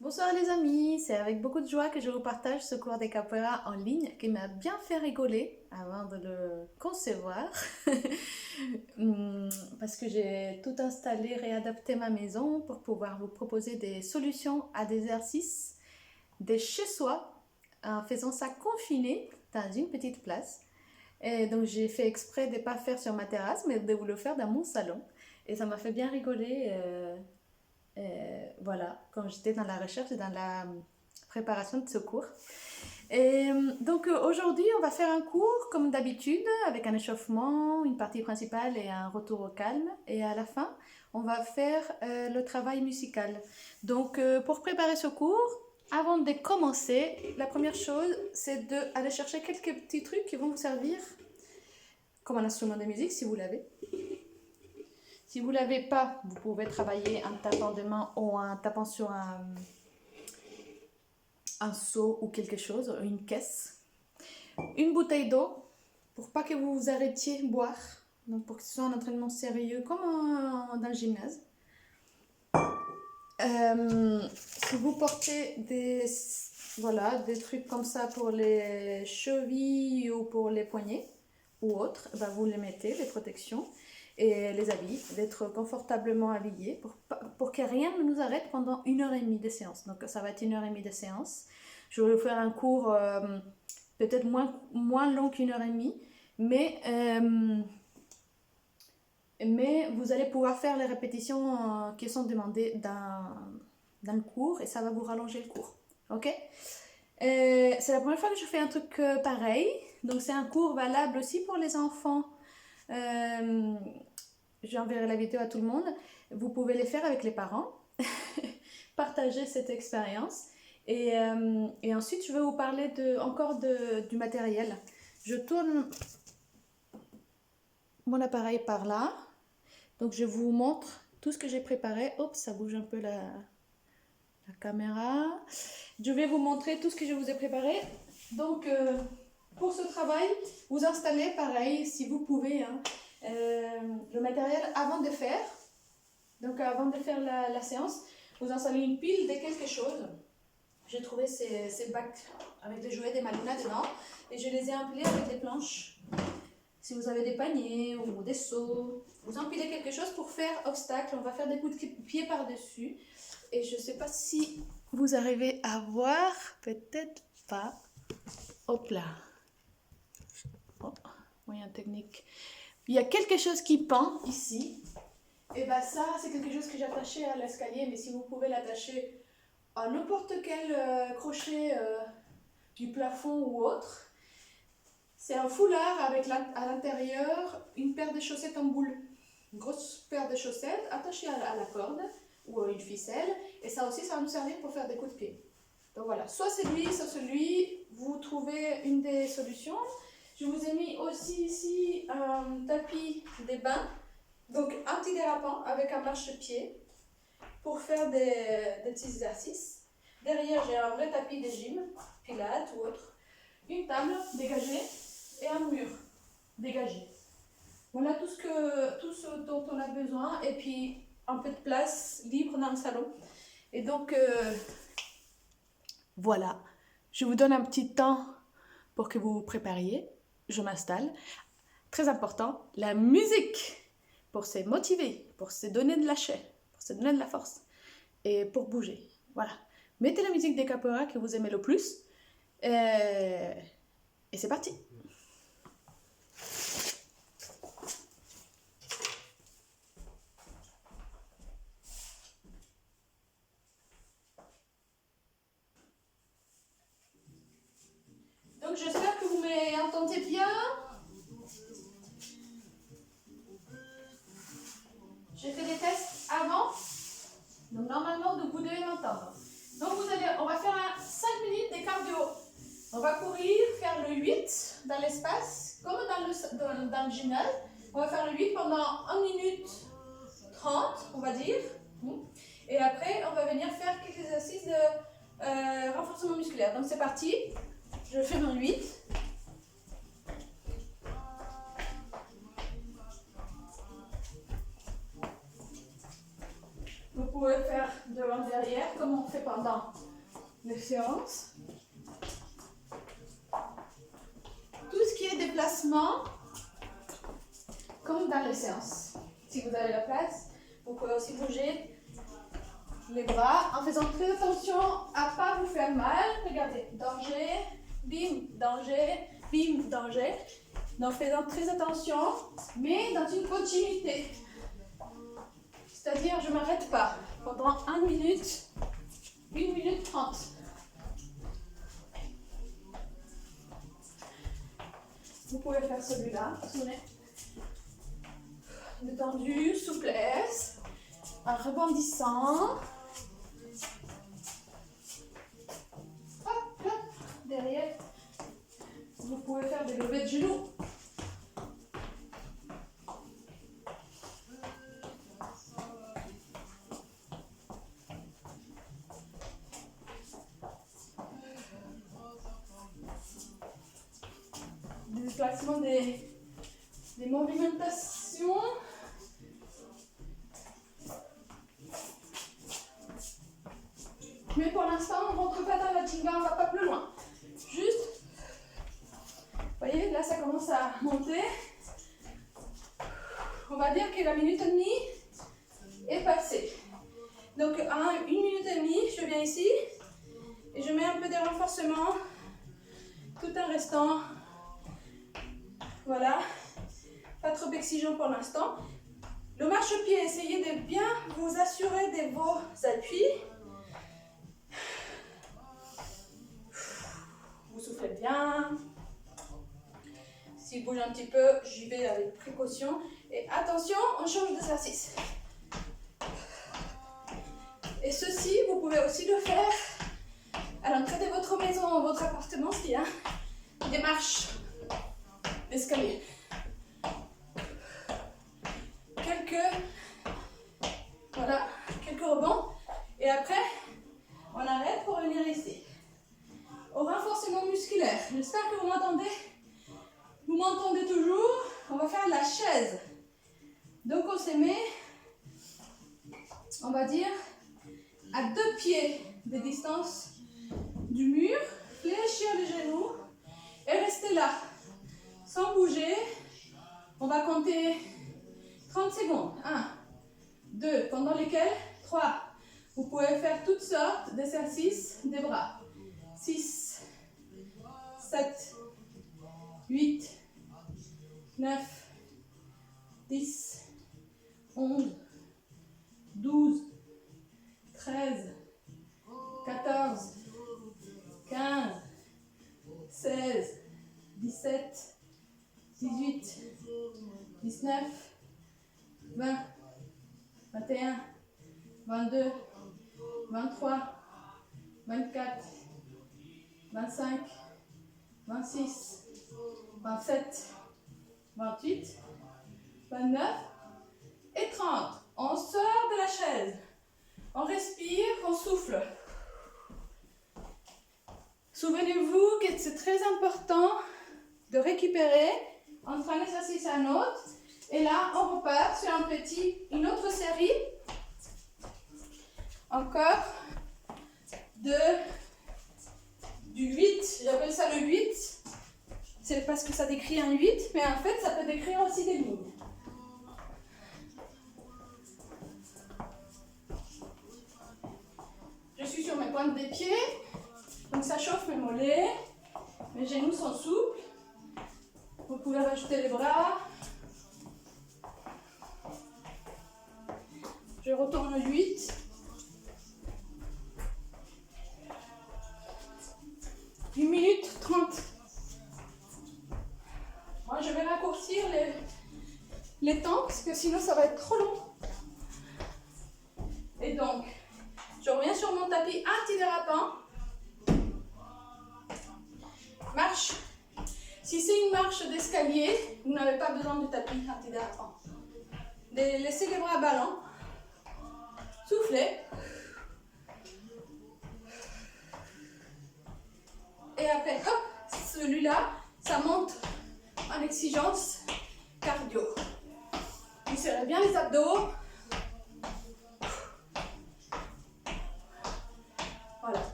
Bonsoir les amis, c'est avec beaucoup de joie que je vous partage ce cours des capoeira en ligne qui m'a bien fait rigoler avant de le concevoir. Parce que j'ai tout installé, réadapté ma maison pour pouvoir vous proposer des solutions à des exercices de chez soi en faisant ça confiné dans une petite place. Et donc j'ai fait exprès de ne pas faire sur ma terrasse mais de vous le faire dans mon salon. Et ça m'a fait bien rigoler. Voilà, quand j'étais dans la recherche et dans la préparation de ce cours. Aujourd'hui, on va faire un cours comme d'habitude avec un échauffement, une partie principale et un retour au calme. Et à la fin, on va faire le travail musical. Pour préparer ce cours, avant de commencer, la première chose, c'est d'aller chercher quelques petits trucs qui vont vous servir comme un instrument de musique si vous l'avez. Si vous ne l'avez pas, vous pouvez travailler en tapant des mains ou en tapant sur un seau ou quelque chose, une caisse. Une bouteille d'eau pour pas que vous vous arrêtiez boire, donc pour que ce soit un entraînement sérieux comme dans le gymnase. Si vous portez des trucs comme ça pour les chevilles ou pour les poignets ou autres, vous les mettez, les protections et les habits, d'être confortablement habillés pour que rien ne nous arrête pendant 1h30 de séance. Donc ça va être 1h30 de séance. Je vais vous faire un cours peut-être moins long qu'1h30, mais vous allez pouvoir faire les répétitions qui sont demandées dans le cours et ça va vous rallonger le cours. Ok? C'est la première fois que je fais un truc pareil. Donc c'est un cours valable aussi pour les enfants. J'enverrai la vidéo à tout le monde. Vous pouvez les faire avec les parents. Partager cette expérience. Et ensuite, je vais vous parler du matériel. Je tourne mon appareil par là. Donc, je vous montre tout ce que j'ai préparé. Oups, ça bouge un peu la caméra. Je vais vous montrer tout ce que je vous ai préparé. Donc, pour ce travail, vous installez pareil, si vous pouvez, le matériel avant de faire. Donc, avant de faire la séance, vous installez une pile de quelque chose. J'ai trouvé ces bacs avec des jouets, des malunas dedans, et je les ai empilés avec des planches. Si vous avez des paniers ou des seaux, vous empilez quelque chose pour faire obstacle. On va faire des coups de pied par-dessus. Et je ne sais pas si vous arrivez à voir, peut-être pas. Hop là. Oh, moyen technique. Il y a quelque chose qui pend ici. Et ça, c'est quelque chose que j'ai attaché à l'escalier, mais si vous pouvez l'attacher à n'importe quel crochet du plafond ou autre. C'est un foulard avec à l'intérieur une paire de chaussettes en boule. Une grosse paire de chaussettes attachée à la corde ou à une ficelle. Et ça aussi, ça va nous servir pour faire des coups de pied. Donc voilà, soit celui, vous trouvez une des solutions. Je vous ai mis aussi ici un tapis des bains, donc antidérapant avec un marchepied pour faire des petits exercices. Derrière, j'ai un vrai tapis de gym, pilates ou autre. Une table dégagée et un mur dégagé. Voilà tout ce dont on a besoin et puis un peu de place libre dans le salon. Et donc, voilà, je vous donne un petit temps pour que vous vous prépariez. Je m'installe. Très important, la musique pour se motiver, pour se donner de la chair, pour se donner de la force et pour bouger. Voilà. Mettez la musique des capoeira que vous aimez le plus et c'est parti. Donc j'espère que vous m'entendez bien. J'ai fait des tests avant. Donc normalement vous devez m'entendre. Donc on va faire 5 minutes de cardio. On va courir, faire le 8 dans l'espace, comme dans le gymnase. On va faire le 8 pendant 1 minute 30, on va dire. Et après, on va venir faire quelques exercices de renforcement musculaire. Donc c'est parti. Je fais mon 8. Vous pouvez faire devant derrière. arrière comme on fait pendant les séances. Tout ce qui est déplacement, comme dans les séances. Si vous avez la place, vous pouvez aussi bouger les bras en faisant très attention à ne pas vous faire mal. Regardez, danger, bim, danger. Donc faisant très attention, mais dans une continuité. C'est-à-dire, je ne m'arrête pas pendant 1 minute, 1 minute 30. Vous pouvez faire celui-là, détendu, souplesse, en rebondissant. Hop, hop, derrière. Vous pouvez faire des levées de genoux. Des déplacements, des movimentations. Mais pour l'instant, on ne rentre pas dans la Jenga, on ne va pas plus loin. Juste, vous voyez, là ça commence à monter. On va dire que la minute et demie est passée. Donc, à 1 minute et demie, je viens ici et je mets un peu de renforcement tout en restant. Voilà, pas trop exigeant pour l'instant. Le marchepied, essayez de bien vous assurer de vos appuis. Vous soufflez bien. S'il bouge un petit peu, j'y vais avec précaution. Et attention, on change d'exercice. Et ceci, vous pouvez aussi le faire à l'entrée de votre maison ou votre appartement s'il y a des marches d'escalier. Quelques rebonds. Et après, on arrête pour venir ici. Au renforcement musculaire. J'espère que vous m'entendez. Vous m'entendez toujours. On va faire la chaise. Donc on se met, on va dire, à 2 pieds de distance du mur. Fléchir les genoux et rester là. Sans bouger. On va compter 30 secondes. 1, 2, pendant lesquels 3. Vous pouvez faire toutes sortes d'exercices des bras. 6, 7, 8, 9, 10, 11, 12, 13, 14, 15, 16, 17, 18, 19, 20, 21, 22, 23, 24, 25, 26, 27, 28, 29 et 30. On sort de la chaise. On respire, on souffle. Souvenez-vous que c'est très important de récupérer entre un exercice et un autre. Et là, on repart sur une autre série. Encore du 8. J'appelle ça le 8. C'est parce que ça décrit un 8, mais en fait, ça peut décrire aussi des lignes. Je suis sur mes pointes des pieds, donc ça chauffe mes mollets. Mes genoux sont souples. Vous pouvez rajouter les bras. Je retourne le 8. Une minute 30. Moi, je vais raccourcir les temps parce que sinon ça va être trop long. Et donc, je reviens sur mon tapis antidérapant. Marche. Si c'est une marche d'escalier, vous n'avez pas besoin de tapis antidérapant. Laissez les bras ballants. Soufflez. Et après, hop, celui-là, ça monte en exigence cardio. Vous serrez bien les abdos.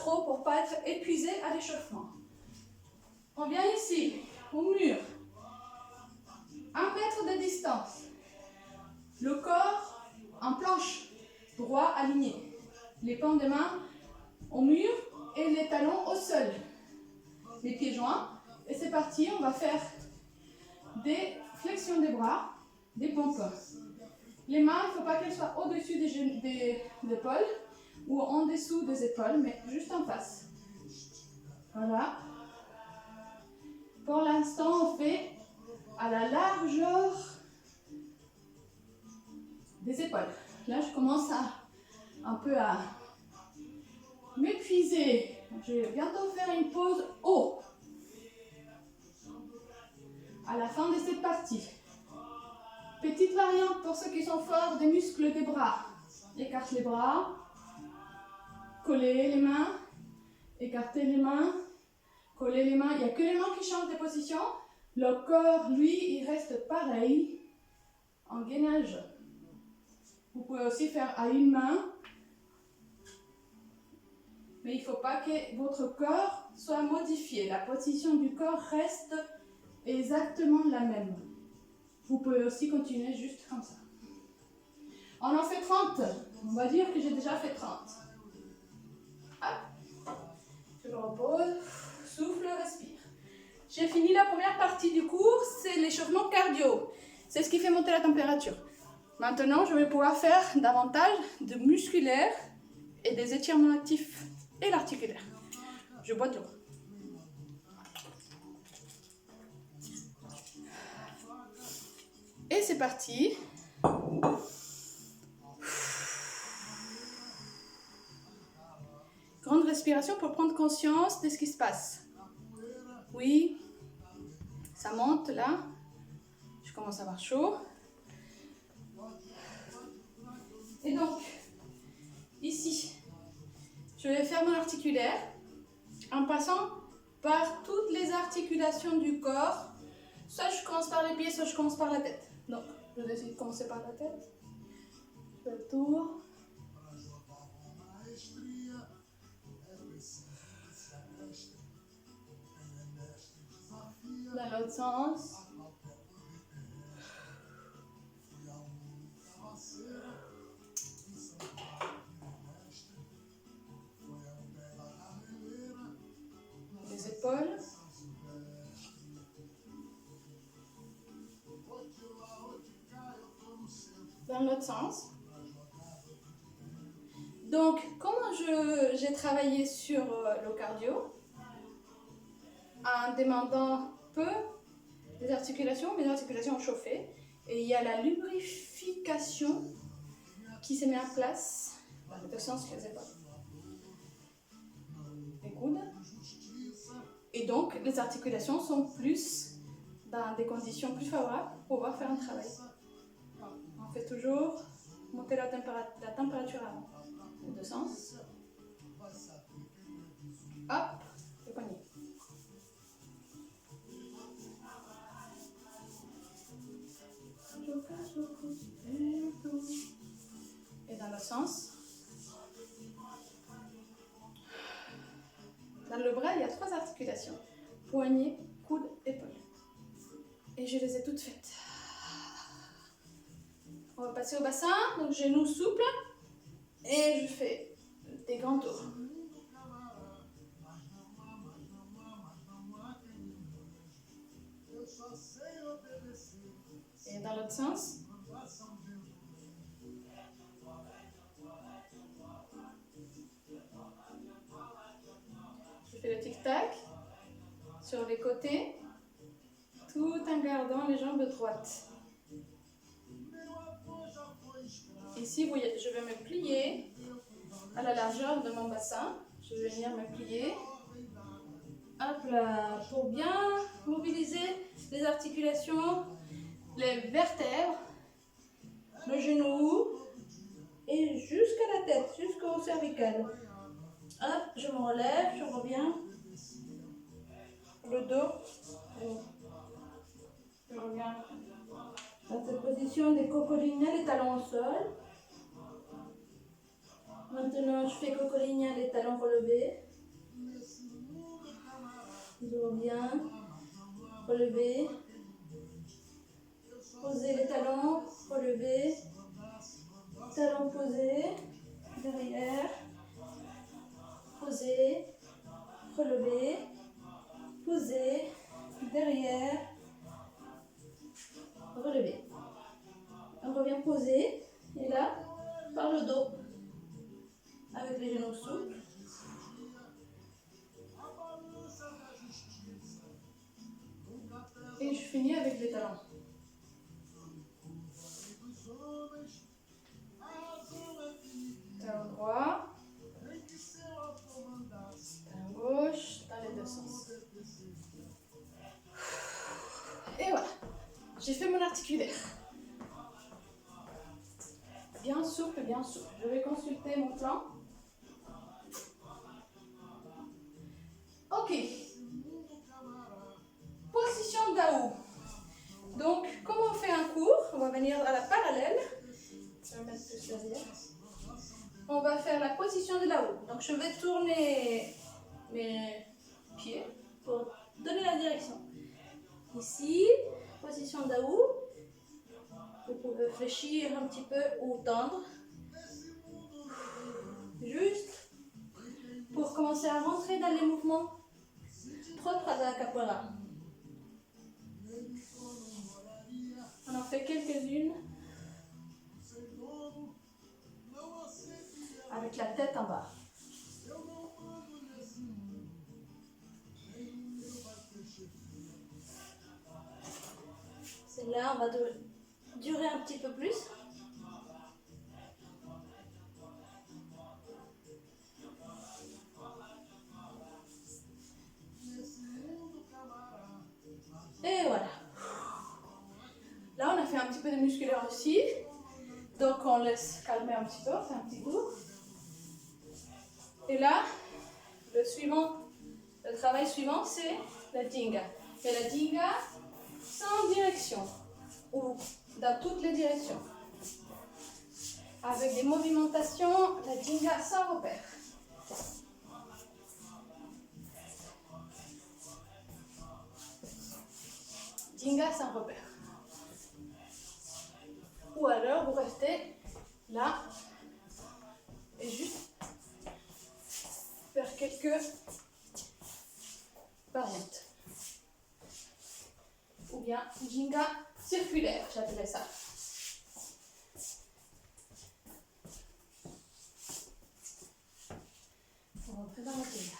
trop pour ne pas être épuisé à l'échauffement. On vient ici, au mur. 1 mètre de distance. Le corps en planche, droit aligné. Les paumes de main au mur et les talons au sol. Les pieds joints. Et c'est parti, on va faire des flexions des bras, des pompes. Les mains, il ne faut pas qu'elles soient au-dessus des épaules ou en dessous des épaules, mais juste en face. Voilà. Pour l'instant, on fait à la largeur des épaules. Là, je commence un peu à m'épuiser. Je vais bientôt faire une pause haut. À la fin de cette partie. Petite variante pour ceux qui sont forts des muscles des bras. Écarte les bras. Coller les mains. Écarter les mains. Coller les mains. Il n'y a que les mains qui changent de position. Le corps, lui, il reste pareil. En gainage. Vous pouvez aussi faire à une main. Mais il ne faut pas que votre corps soit modifié. La position du corps reste exactement la même. Vous pouvez aussi continuer juste comme ça. On en fait 30. On va dire que j'ai déjà fait 30. Hop. Je me repose. Souffle, respire. J'ai fini la première partie du cours. C'est l'échauffement cardio. C'est ce qui fait monter la température. Maintenant, je vais pouvoir faire davantage de musculaire et des étirements actifs et l'articulaire. Je bois de l'eau. Et c'est parti. Grande respiration pour prendre conscience de ce qui se passe. Oui, ça monte là. Je commence à avoir chaud. Et donc, ici, je vais faire mon articulaire en passant par toutes les articulations du corps. Soit je commence par les pieds, soit je commence par la tête. Donc, je décide de commencer par la tête. Je fais le tour. Dans l'autre sens. Les épaules. Dans l'autre sens. Donc, comment j'ai travaillé sur le cardio en demandant peu des articulations, mes articulations ont chauffé et il y a la lubrification qui se met en place dans les deux sens que les épaules. Les coudes. Et donc, les articulations sont plus dans des conditions plus favorables pour pouvoir faire un travail. On fait toujours monter la température avant. Les deux sens. Hop, le poignet. Et dans le sens. Dans le bras, il y a 3 articulations. Poignet, coude, épaule. Et je les ai toutes faites. On va passer au bassin. Donc, genoux souples. Et je fais des grands tours. Et dans l'autre sens. Je fais le tic-tac sur les côtés, tout en gardant les jambes droites. Ici, je vais me plier à la largeur de mon bassin. Je vais venir me plier. Hop là, pour bien mobiliser les articulations, les vertèbres, le genou et jusqu'à la tête, jusqu'au cervical. Hop, je me relève, je reviens. Le dos. Je reviens dans cette position des coccolina, les talons au sol. Maintenant, je fais coccolina, les talons relevés. Dos bien. Relevez. Posez les talons. Relevez. Talons posés. Derrière. Posez. Relevez. Posez. Derrière. Relevez. On revient poser. Et là, par le dos. Avec les genoux souples. Et je finis avec les talons. Talon droit. Talon gauche. Dans les deux sens. Et voilà. J'ai fait mon articulaire. Bien souple, bien souple. Je vais consulter mon plan. Ok. Position Dao. Donc, comme on fait un cours, on va venir à la parallèle. Je vais mettre plus derrière. On va faire la position de Dao. Donc, je vais tourner mes pieds pour donner la direction. Ici, position Dao. Vous pouvez fléchir un petit peu ou tendre. Juste pour commencer à rentrer dans les mouvements propres à la capoeira. On en fait quelques-unes avec la tête en bas. Celle-là, on va durer un petit peu plus. Et voilà. Là, on a fait un petit peu de musculaire aussi. Donc, on laisse calmer un petit peu, on fait un petit tour. Et là, le travail suivant, c'est la dinga. Et la dinga, sans direction, ou dans toutes les directions. Avec des movimentations, la dinga sans repère. Dinga sans repère. Ou alors, vous restez là et juste faire quelques variantes. Ou bien dinga circulaire, j'appelais ça. On va rentrer dans la dinga.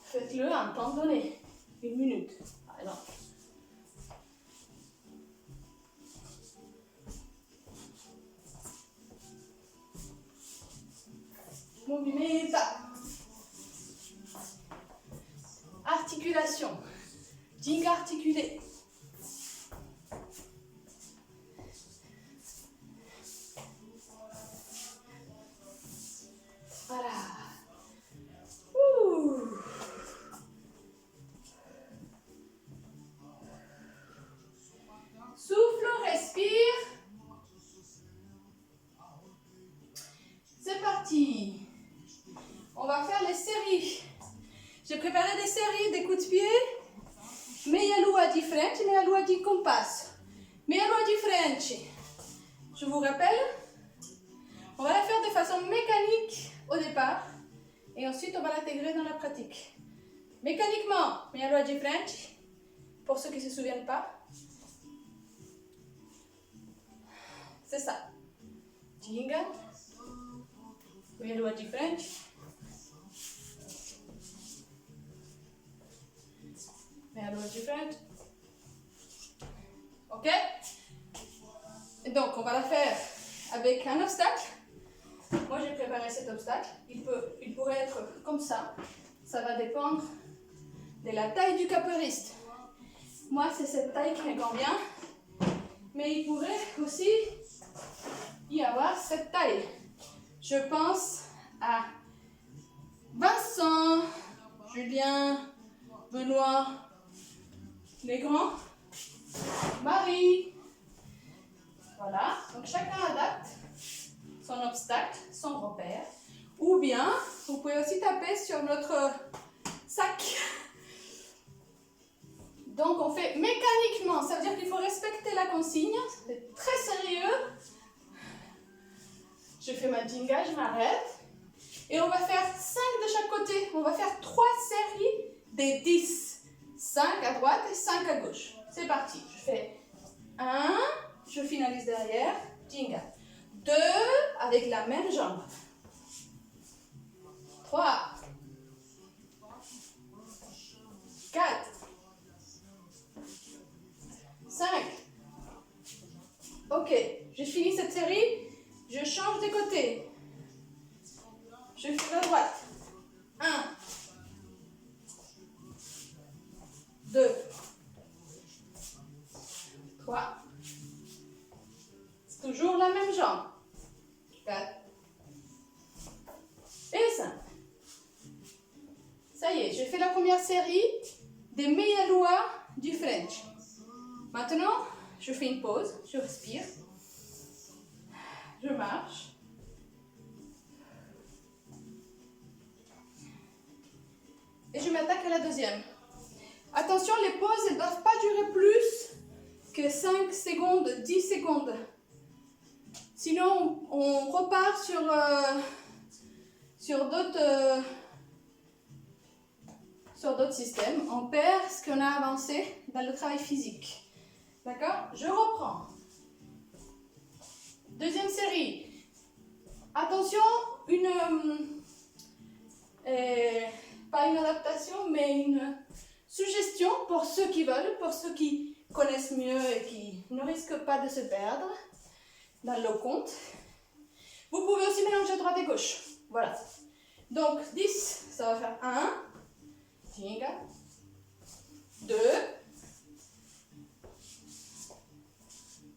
Faites-le à un temps donné, 1 minute, par exemple. Movimento. Articulation. Dinga articulé. Voilà. Souffle, respire. C'est parti. On va faire les séries. J'ai préparé des séries, des coups de pied. Meia lua di frente, meia lua di compasso. Meia lua di frente. Je vous rappelle, on va la faire de façon mécanique au départ. Et ensuite, on va l'intégrer dans la pratique. Mécaniquement, meia lua di frente. Pour ceux qui ne se souviennent pas. C'est ça. Dinga. Meia lua di frente. Meia lua di frente. Ok? Et donc, on va la faire avec un obstacle. Moi, j'ai préparé cet obstacle. Il pourrait être comme ça. Ça va dépendre de la taille du capoeiriste. Moi, c'est cette taille qui me convient. Mais il pourrait aussi y avoir cette taille. Je pense à Vincent, Julien, Benoît, les grands, Marie. Voilà, donc chacun adapte son obstacle, son repère. sur notre sac. Donc on fait mécaniquement, ça veut dire qu'il faut respecter la consigne, c'est très sérieux. Je fais ma jinga, je m'arrête. Et on va faire 5 de chaque côté. On va faire 3 séries des 10. 5 à droite et 5 à gauche. C'est parti. Je fais 1, je finalise derrière, jinga. 2 avec la même jambe. 3, 4, 5. Ok, j'ai fini cette série. Je change de côté. Je fais la droite. 1, 2, 3. C'est toujours la même jambe. 4 et 5. Ça y est, j'ai fait la première série des meia lua du French. Maintenant, je fais une pause, je respire, je marche. Et je m'attaque à la deuxième. Attention, les pauses, elles ne doivent pas durer plus que 5 secondes, 10 secondes. Sinon, on repart sur d'autres systèmes. On perd ce qu'on a avancé dans le travail physique. D'accord? Je reprends. Deuxième série. Attention, pas une adaptation, mais une suggestion pour ceux qui veulent, pour ceux qui connaissent mieux et qui ne risquent pas de se perdre dans le compte. Vous pouvez aussi mélanger droite et gauche. Voilà. Donc 10, ça va faire 1, 2,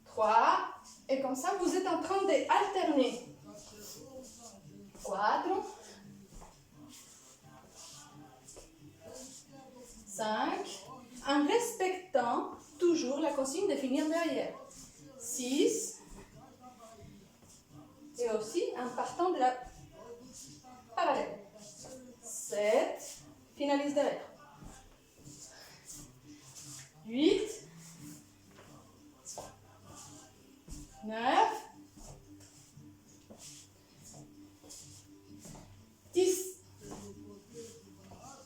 3, et comme ça vous êtes en train d'alterner. 4, 5, en respectant toujours la consigne de finir derrière. 6, et aussi en partant de la parallèle. 7, finalise derrière. 8, 9, 10.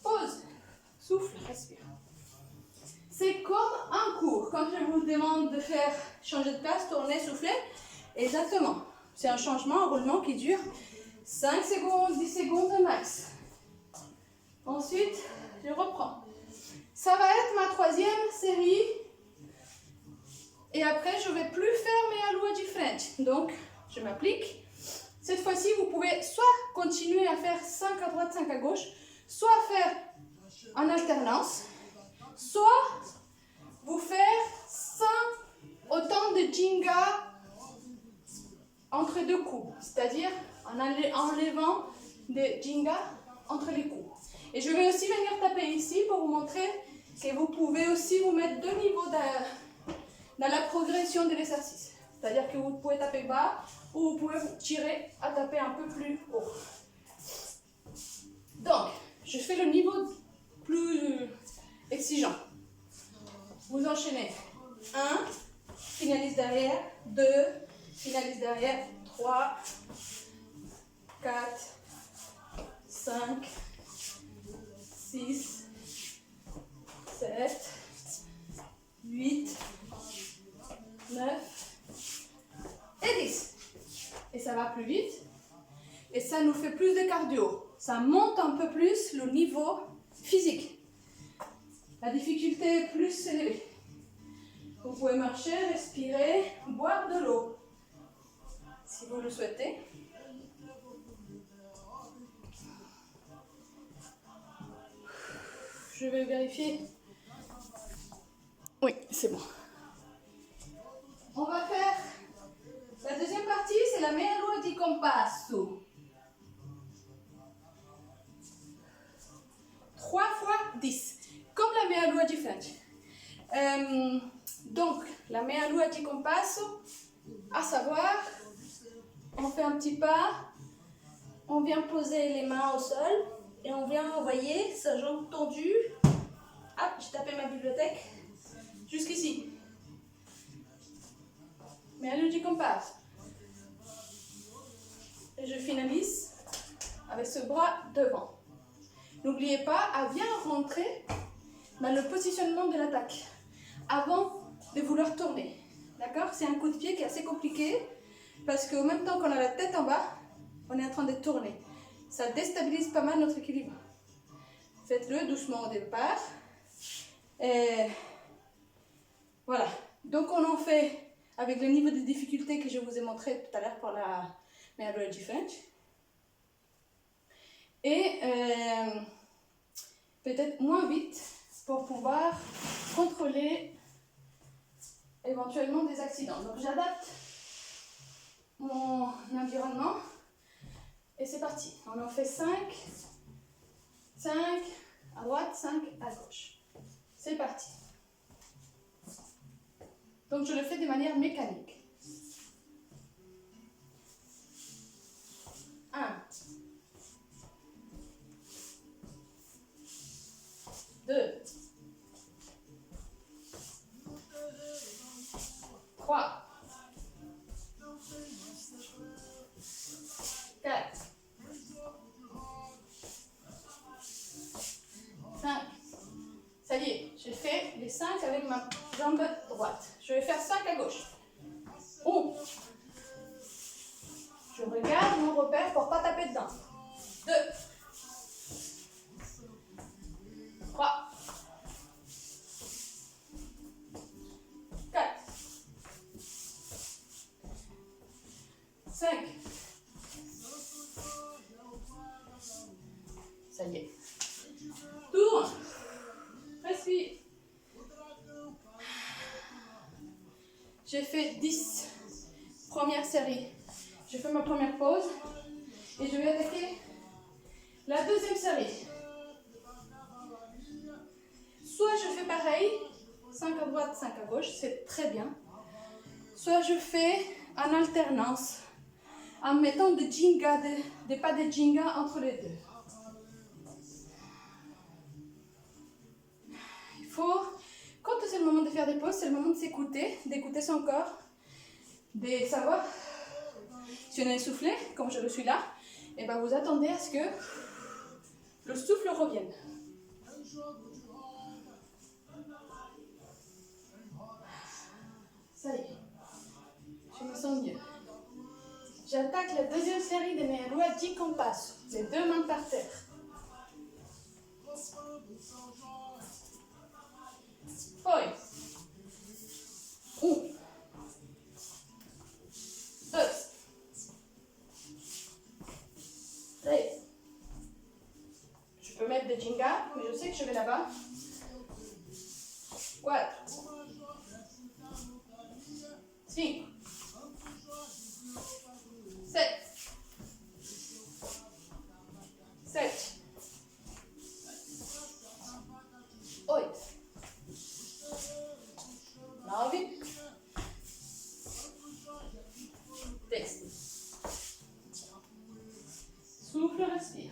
Pause. Souffle, respire. C'est comme un cours. Quand je vous demande de faire changer de place, tourner, souffler, exactement. C'est un changement, un roulement qui dure 5 secondes, 10 secondes max. Ensuite, je reprends. Ça va être ma troisième série. Et après, je ne vais plus faire mes alouas du French. Donc, je m'applique. Cette fois-ci, vous pouvez soit continuer à faire 5 à droite, 5 à gauche, soit faire en alternance, soit vous faire 5 autant de jinga entre deux coups, c'est-à-dire en enlevant des jinga entre les coups. Et je vais aussi venir taper ici pour vous montrer que vous pouvez aussi vous mettre deux niveaux dans la progression de l'exercice. C'est-à-dire que vous pouvez taper bas ou vous pouvez tirer à taper un peu plus haut. Donc, je fais le niveau plus exigeant. Vous enchaînez 1, finalise derrière, 2, finalise derrière, 3, 4, 5, 6, 7, 8, 9 et 10. Et ça va plus vite. Et ça nous fait plus de cardio. Ça monte un peu plus le niveau physique. La difficulté est plus élevée. Vous pouvez marcher, respirer, boire de l'eau, si vous le souhaitez. Je vais vérifier. Oui, c'est bon. On va faire la deuxième partie, c'est la meia lua di compasso. 3 fois 10, comme la meia lua du French. Donc, la meia lua di compasso, à savoir, on fait un petit pas, on vient poser les mains au sol, Et on vient envoyer sa jambe tendue. Ah, j'ai tapé ma bibliothèque. Jusqu'ici. Mais allez, je qu'on passe. Et je finalise avec ce bras devant. N'oubliez pas à bien rentrer dans le positionnement de l'attaque avant de vouloir tourner. D'accord? C'est un coup de pied qui est assez compliqué parce qu'au même temps qu'on a la tête en bas, on est en train de tourner. Ça déstabilise pas mal notre équilibre. Faites-le doucement au départ. Et voilà. Donc on en fait avec le niveau de difficulté que je vous ai montré tout à l'heure pour la Meia-Lua French. Et peut-être moins vite pour pouvoir contrôler éventuellement des accidents. Donc j'adapte mon environnement et c'est parti. On en fait 5 à droite, 5 à gauche. C'est parti. Donc je le fais de manière mécanique. 1, 2, 3, 4, 5. Ça y est, j'ai fait les 5 avec ma jambe droite. Je vais faire 5 à gauche. 1. Je regarde mon repère pour ne pas taper dedans. 2, 3, 4, 5. Ça y est. Tourne. Respire. J'ai fait 10 premières séries. Je fais ma première pause et je vais attaquer la deuxième série. Soit je fais pareil, 5 à droite, 5 à gauche, c'est très bien. Soit je fais en alternance, en mettant des Jenga, des pas de Jenga entre les deux. Il faut, quand c'est le moment de faire des pauses, c'est le moment de s'écouter, d'écouter son corps, de savoir si on est essoufflé, comme je le suis là, et ben vous attendez à ce que le souffle revienne. Ça y est, je me sens mieux. J'attaque la deuxième série de mes roues à 10 compasses, les deux mains par terre. Poi. 1, 2, 3. Je peux mettre des Jenga, mais je sais que je vais là-bas. 4, 5, 7, 7, 8, 9, 10. Souffle, respire.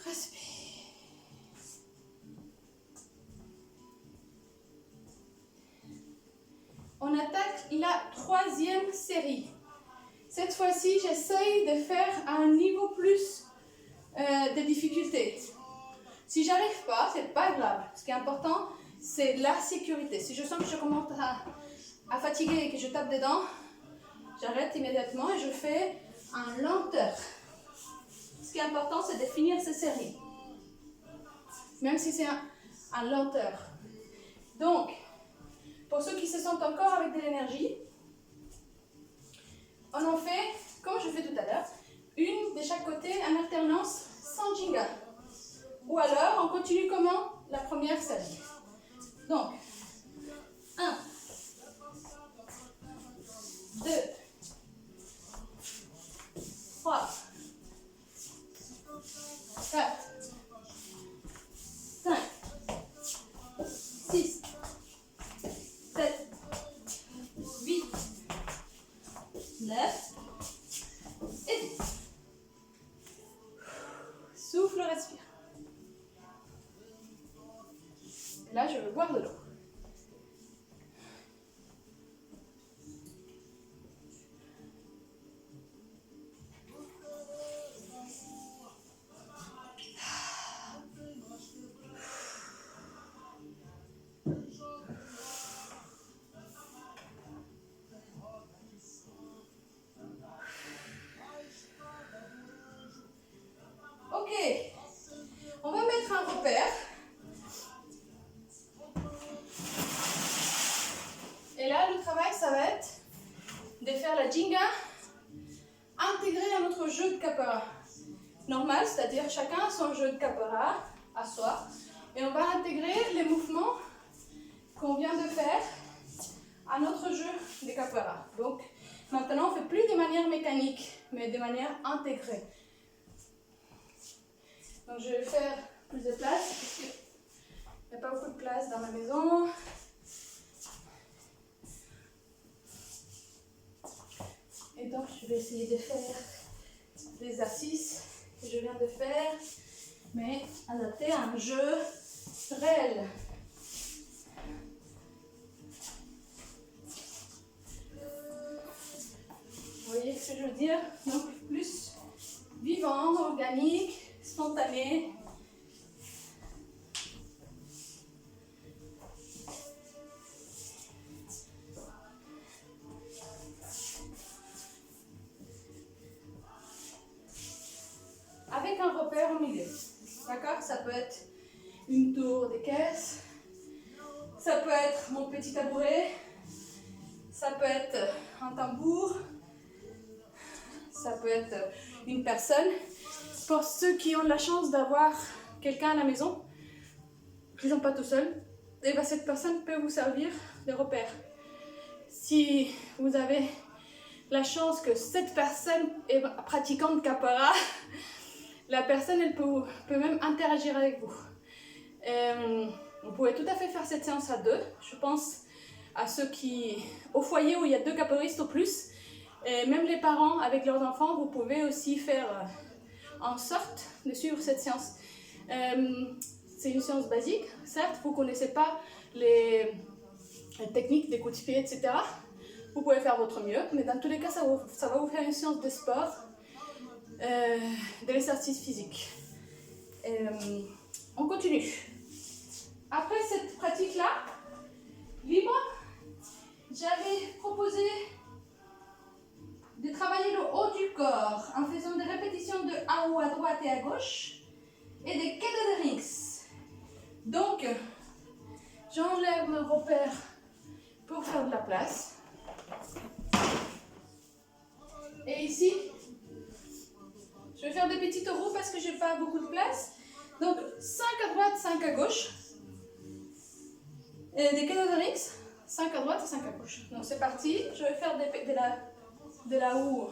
Respire. On attaque la troisième série. Cette fois-ci, j'essaye de faire à un niveau plus de difficulté. Si j'arrive pas, c'est pas grave. Ce qui est important, c'est la sécurité. Si je sens que je commence à fatiguer et que je tape dedans, j'arrête immédiatement et je fais en lenteur. Ce qui est important, c'est de finir ces séries. Même si c'est en lenteur. Donc, pour ceux qui se sentent encore avec de l'énergie, on en fait, comme je fais tout à l'heure, une de chaque côté en alternance sans Jenga. Ou alors, on continue comment? La première série. Donc, 1, 2, 3, 4, 5, 6, Et là, je veux boire de l'eau. Ok, on va mettre un repère. Et là, le travail, ça va être de faire la Jenga intégrée à notre jeu de capoeira. Normal, c'est-à-dire chacun a son jeu de capoeira à soi. Et on va intégrer les mouvements qu'on vient de faire à notre jeu de capoeira. Donc, maintenant, on ne fait plus de manière mécanique, mais de manière intégrée. Donc, je vais faire plus de place, parce qu'il n'y a pas beaucoup de place dans ma maison. Et donc, je vais essayer de faire l'exercice que je viens de faire, mais adapté à un jeu réel. Vous voyez ce que je veux dire? Donc, plus vivant, organique, spontané. Avec un repère au milieu. D'accord? Ça peut être une tour des caisses. Ça peut être mon petit tabouret. Ça peut être un tambour. Ça peut être une personne. Pour ceux qui ont la chance d'avoir quelqu'un à la maison, qui ne sont pas tout seuls, et bien cette personne peut vous servir de repère. Si vous avez la chance que cette personne est pratiquante de capoeira, la personne elle peut même interagir avec vous. Vous pouvez tout à fait faire cette séance à deux. Je pense à ceux qui, au foyer où il y a 2 capoeiristes au plus, et même les parents avec leurs enfants, vous pouvez aussi faire en sorte de suivre cette séance. C'est une séance basique, certes, vous ne connaissez pas les techniques des coups de pied, etc. Vous pouvez faire votre mieux, mais dans tous les cas, ça va vous faire une séance de sport, de l'exercice physique. On continue. Après cette pratique-là, libre, j'avais proposé de travailler le haut du corps en faisant des répétitions de en haut à droite et à gauche et des quedas de rings. Donc, j'enlève mon repère pour faire de la place. Et ici, je vais faire des petites roues parce que j'ai pas beaucoup de place. Donc, 5 à droite, 5 à gauche. Et des quedas de rings, 5 à droite et 5 à gauche. Donc, c'est parti. Je vais faire de la houe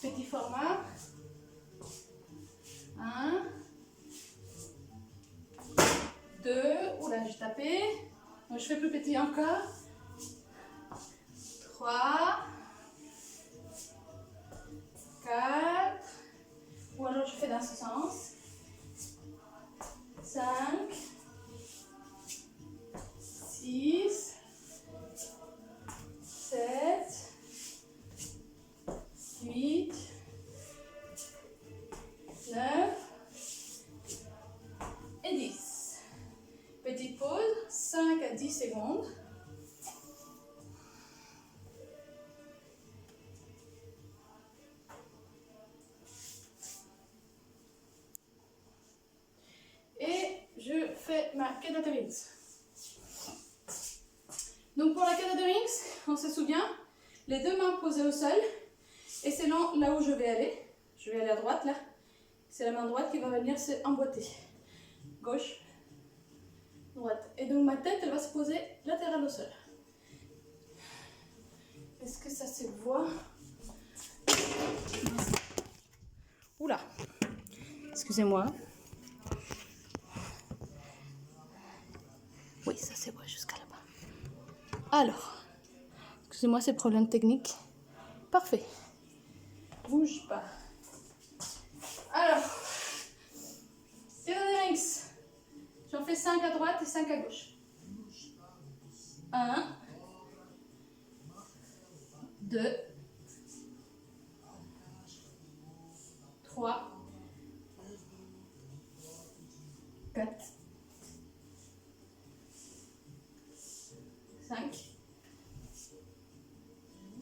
petit format. 1, 2, oula, j'ai tapé. Donc, je fais plus petit encore. 3, 4, ou alors je fais dans ce sens. 5, 6, 7, 8, 9 et 10. Petite pause, 5 à 10 secondes. Et je fais ma queda de rings. Donc pour la queda de rings, on se souvient, les 2 mains posées au sol, et selon là où je vais aller à droite là, c'est la main droite qui va venir s'emboîter. Gauche, droite. Et donc ma tête, elle va se poser latérale au sol. Est-ce que ça se voit? Oula, excusez-moi. Oui, ça se voit jusqu'à là-bas. Alors, excusez-moi ces problèmes techniques. Parfait. Bouge pas. Alors, queda de rings. J'en fais 5 à droite et 5 à gauche. 1, 2, 3, 4, 5,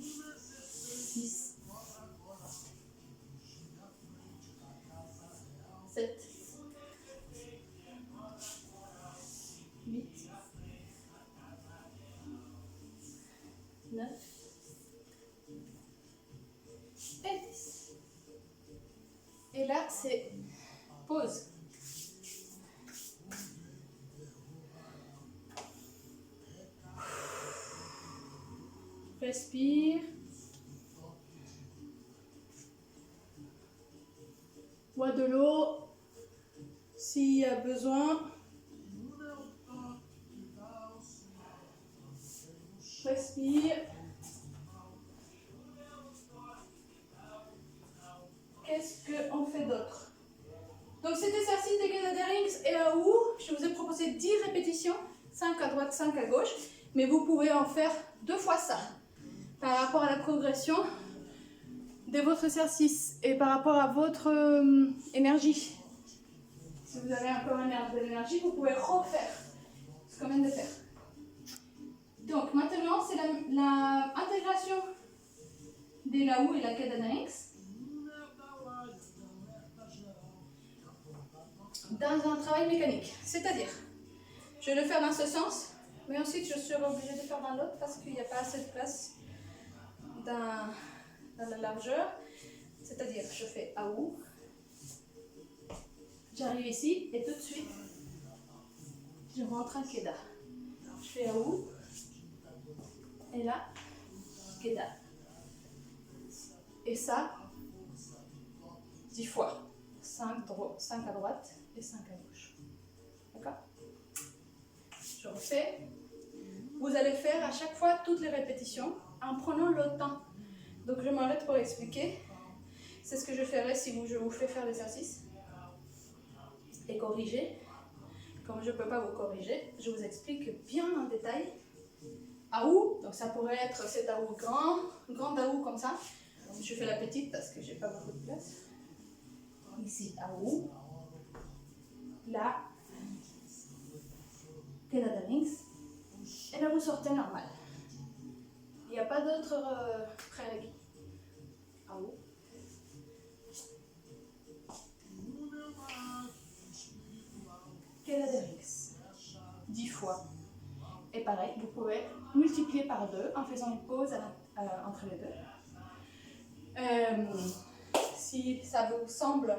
6, 7, 8, 9 et 10. Et là, c'est pause. Respire. Bois de l'eau s'il y a besoin. Respire. Qu'est-ce qu'on fait d'autre? Donc cet exercice des Gatherings et à où je vous ai proposé 10 répétitions, 5 à droite, 5 à gauche, mais vous pouvez en faire 2 fois ça. Par rapport à la progression de votre exercice et par rapport à votre énergie. Si vous avez encore de l'énergie, vous pouvez refaire ce qu'on vient de faire. Donc maintenant, c'est l'intégration des Laou et la Gatherings dans un travail mécanique. C'est-à-dire, je vais le faire dans ce sens, mais ensuite je serai obligée de faire dans l'autre parce qu'il n'y a pas assez de place dans la largeur. C'est-à-dire, je fais Aou, j'arrive ici et tout de suite, je rentre en Keda. Je fais Aou, et là, Keda. Et ça, 10 fois. 5 à droite et 5 à gauche. D'accord? Je refais. Vous allez faire à chaque fois toutes les répétitions en prenant le temps. Donc je m'arrête pour expliquer. C'est ce que je ferai si je vous fais faire l'exercice. Et corriger. Comme je ne peux pas vous corriger, je vous explique bien en détail. Aou, donc ça pourrait être cet Aou grand Aou comme ça. Je fais la petite parce que j'ai pas beaucoup de place. Ici, Aou. Là, Gatherings. Et là, vous sortez normal. Il n'y a pas d'autres prérequis. Aou. Gatherings. 10 fois. Et pareil, vous pouvez multiplier par 2 en faisant une pause entre les deux. Si ça vous semble,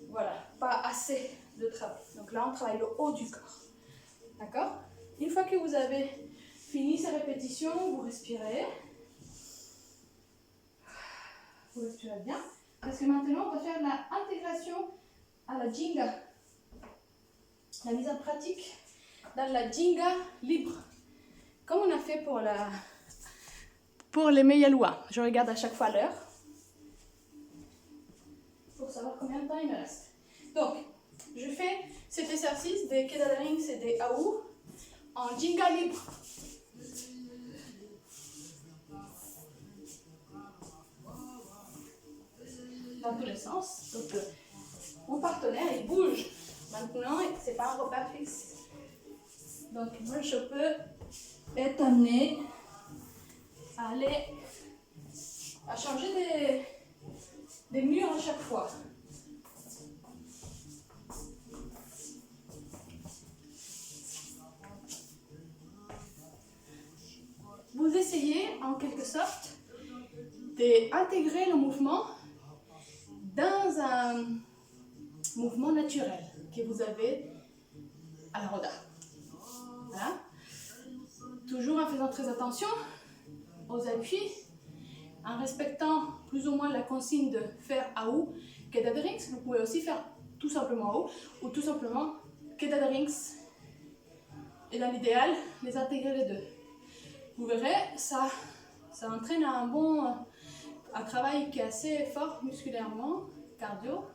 voilà, pas assez de travail. Donc là, on travaille le haut du corps. D'accord? Une fois que vous avez fini ces répétitions, vous respirez. Vous respirez bien. Parce que maintenant, on va faire l'intégration à la Jinga. La mise en pratique dans la Jinga libre. Comme on a fait pour les Meyalois. Je regarde à chaque fois l'heure pour savoir combien de temps il me reste. Donc, je fais cet exercice des Gatherings et des Aou en Jinga libre. Dans tous les sens. Donc, mon partenaire, il bouge. Maintenant, c'est pas un repas fixe. Donc, moi, je peux être amenée à changer des murs à chaque fois. Vous essayez, en quelque sorte, d'intégrer le mouvement dans un mouvement naturel que vous avez à la Roda. Voilà. Toujours en faisant très attention aux appuis, en respectant plus ou moins la consigne de faire Aou, Gatherings. Vous pouvez aussi faire tout simplement Aou ou tout simplement Gatherings. Et dans l'idéal, les intégrer les deux. Vous verrez, ça entraîne un travail qui est assez fort musculairement, cardio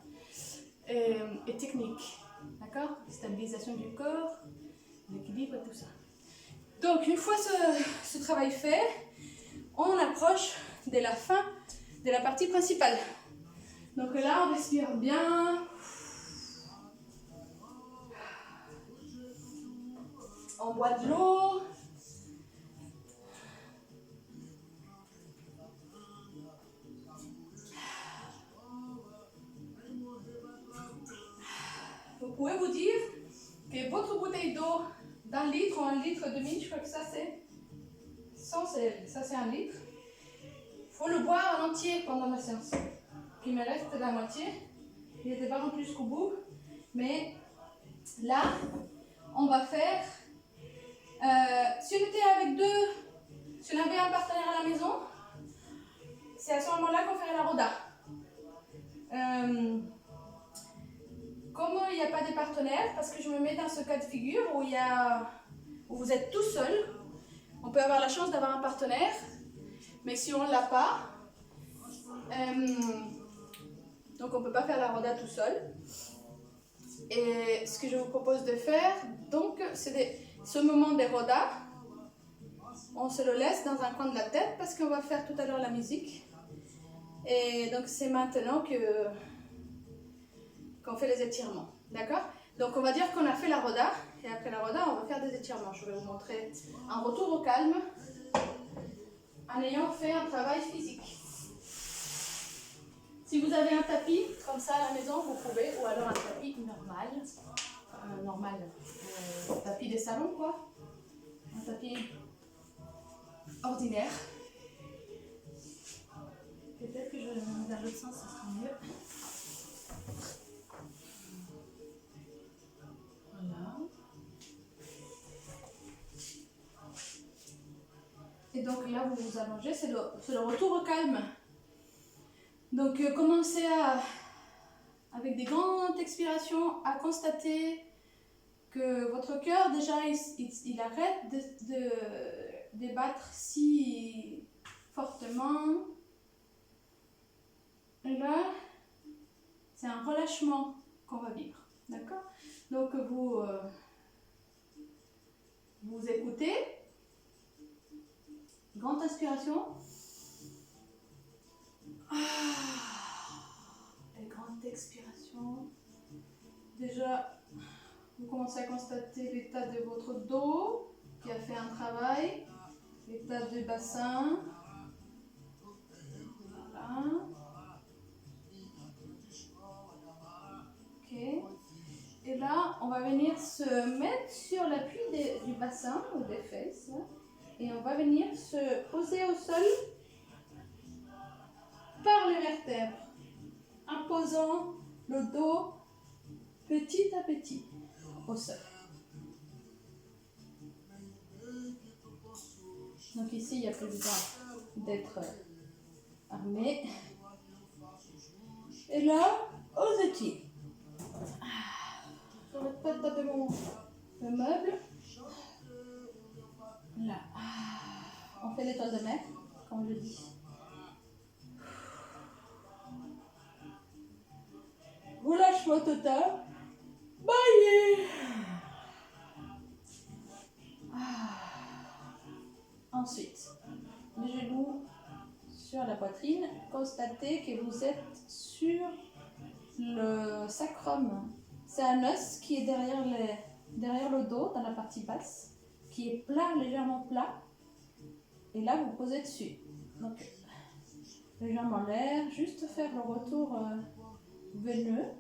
et technique. D'accord? Stabilisation du corps, l'équilibre et tout ça. Donc une fois ce travail fait, on approche de la fin de la partie principale. Donc là, on respire bien. On boit de l'eau. Vous pouvez vous dire que votre bouteille d'eau d'un litre ou 1,5 litre, je crois que ça c'est 100, ça c'est 1 litre. Il faut le boire en entier pendant la séance. Il me reste la moitié. Il n'était pas rempli jusqu'au bout. Mais là, on va faire... si on était avec si on avait un partenaire à la maison, c'est à ce moment-là qu'on ferait la roda. Comme il n'y a pas de partenaire, parce que je me mets dans ce cas de figure où vous êtes tout seul, on peut avoir la chance d'avoir un partenaire, mais si on ne l'a pas, donc on ne peut pas faire la roda tout seul. Et ce que je vous propose de faire, donc, c'est ce moment de roda, on se le laisse dans un coin de la tête parce qu'on va faire tout à l'heure la musique. Et donc c'est maintenant qu'on fait les étirements, d'accord? Donc on va dire qu'on a fait la roda, et après la roda, on va faire des étirements. Je vais vous montrer un retour au calme en ayant fait un travail physique. Si vous avez un tapis comme ça à la maison, vous pouvez, ou alors un tapis normal, tapis de salon quoi, un tapis ordinaire. Peut-être que je vais le mettre dans l'autre sens, ça sera mieux. Voilà. Et donc là, vous vous allongez, c'est le retour au calme. Donc commencez avec des grandes expirations à constater que votre cœur déjà il arrête de battre si fortement. Et là, c'est un relâchement qu'on va vivre, d'accord? Donc vous écoutez, grande inspiration. Et grande expiration. Déjà, vous commencez à constater l'état de votre dos qui a fait un travail, l'état du bassin. Voilà. Ok. Et là, on va venir se mettre sur l'appui du bassin ou des fesses. Et on va venir se poser au sol par les vertèbres, en posant le dos petit à petit au sol. Donc ici, il n'y a plus besoin d'être armé. Et là, osez pieds. Je n'arrête pas de taper le meuble. Là. On fait l'étoile de mer, comme je dis. Relâchement total. Baillez. Ensuite, les genoux sur la poitrine. Constatez que vous êtes sur le sacrum. C'est un os qui est derrière le dos, dans la partie basse, qui est plat, légèrement plat. Et là, vous posez dessus. Donc, les jambes en l'air, juste faire le retour veineux,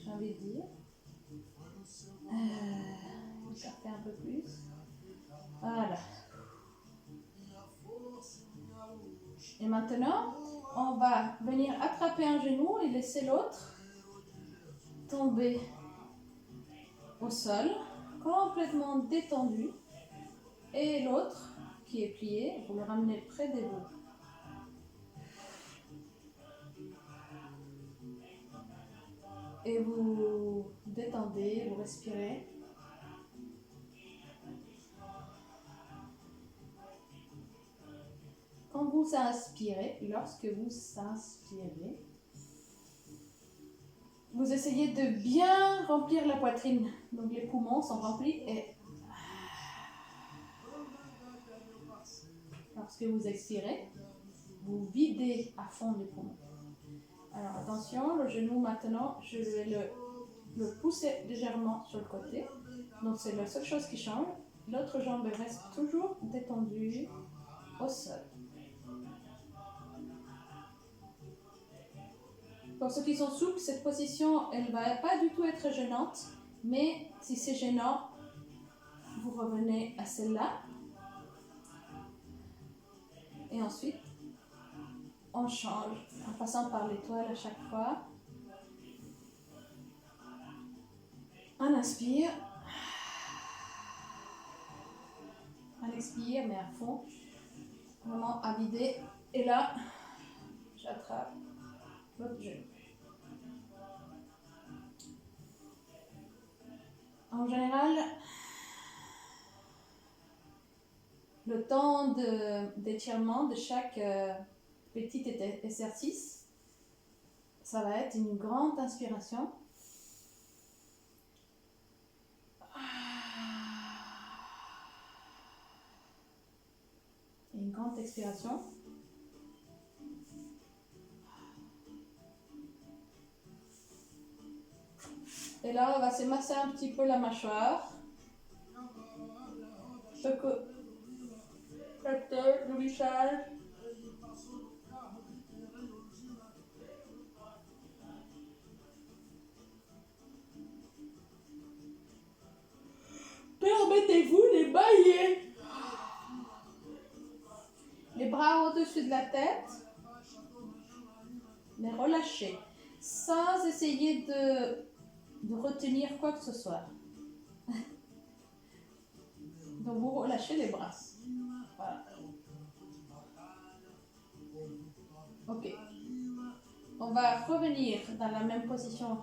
j'ai envie de dire. Écarter un peu plus. Voilà. Et maintenant, on va venir attraper un genou et laisser l'autre tomber au sol, complètement détendu. Et l'autre qui est plié, vous le ramenez près de vous. Et vous détendez, vous respirez. Quand vous inspirez, lorsque vous inspirez, vous essayez de bien remplir la poitrine. Donc les poumons sont remplis et Lorsque vous expirez, vous videz à fond les poumons. Alors attention, le genou maintenant, je vais le pousser légèrement sur le côté. Donc c'est la seule chose qui change. L'autre jambe reste toujours détendue au sol. Pour ceux qui sont souples, cette position, elle ne va pas du tout être gênante. Mais si c'est gênant, vous revenez à celle-là. Et ensuite, on change en passant par l'étoile à chaque fois. On inspire. On expire, mais à fond. Vraiment à vider. Et là, j'attrape l'autre genou. En général, le temps d'étirement de chaque petit exercice, ça va être une grande inspiration. Et une grande expiration. Et là, on va se masser un petit peu la mâchoire. La tête, le visage. Permettez-vous de bailler. Les bras au-dessus de la tête. Les relâcher. Sans essayer de retenir quoi que ce soit. Donc vous relâchez les bras. Voilà. Ok. On va revenir dans la même position